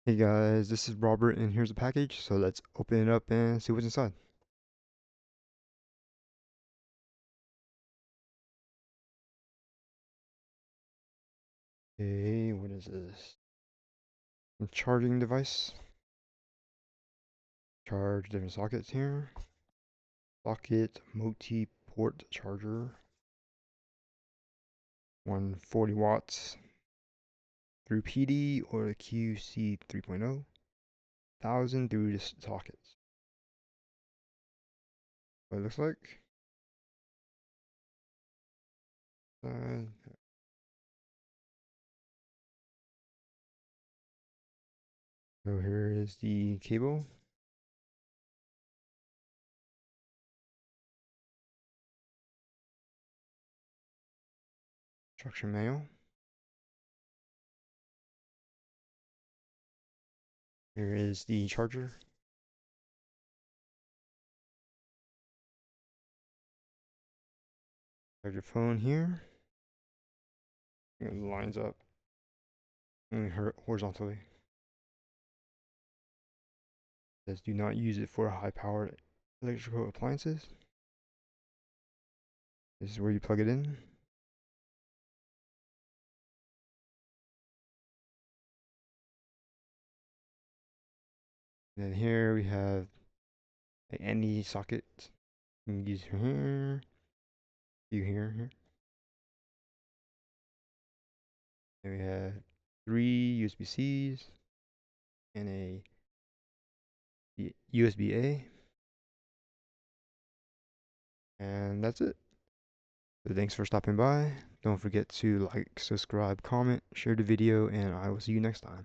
Hey guys, this is Robert and here's a package, so let's open it up and see what's inside. Okay, what is this? A charging device. Charge different sockets here. Socket multi-port charger. 140 watts through PD or QC 3.0. 1000 through the sockets. What it looks like. Uh, so here is the cable. Instruction manual. Here is the charger. Charge your phone here. It lines up horizontally. It says do not use it for high-powered electrical appliances. This is where you plug it in. And then here we have any socket. You can use here, here. And we have 3 USB-Cs and a USB-A. And that's it. So thanks for stopping by. Don't forget to like, subscribe, comment, share the video, and I will see you next time.